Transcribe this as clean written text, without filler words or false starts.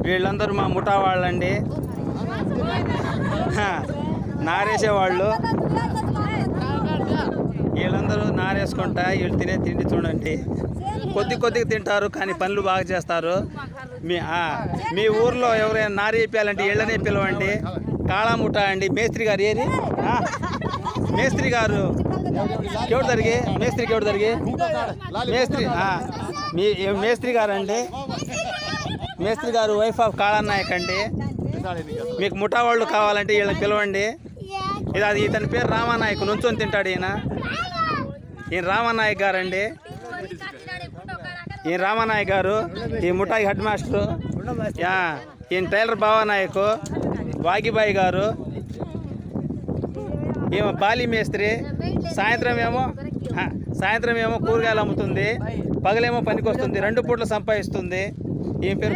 వీళ్ళందరూ మా ముఠా వాళ్ళండి, నారేసేవాళ్ళు. వీళ్ళందరూ నారేసుకుంటా వీళ్ళు తినే తిండి చూడండి. కొద్దిగా తింటారు కానీ పనులు బాగా చేస్తారు. మీ ఊర్లో ఎవరైనా నారేపియాలంటే వీళ్ళనే పిలవండి. కాళాముఠా అండి. మేస్త్రి గారు ఏది? మేస్త్రి గారు ఎవరు జరిగి మేస్త్రికి ఎవరు జరిగి మేస్త్రి గారు అండి. మేస్త్రి గారు వైఫ్ ఆఫ్ కాళానాయక్ అండి. మీకు ముఠా వాళ్ళు కావాలంటే వీళ్ళని పిలవండి. అది ఇతని పేరు రామానాయక్. నుంచొని తింటాడు ఈయన రామానాయక్ గారు అండి. ఈయన రామానాయక్ గారు ఈ ముఠాయి హెడ్ మాస్టరు. ఈయన టైలర్ బావానాయక్. వాగిబాయి గారు ఏమో బాలి మేస్త్రి. సాయంత్రం ఏమో కూరగాయలు అమ్ముతుంది, పగలేమో పనికి వస్తుంది, 2 పూటలు సంపాదిస్తుంది. ఈయన పేరు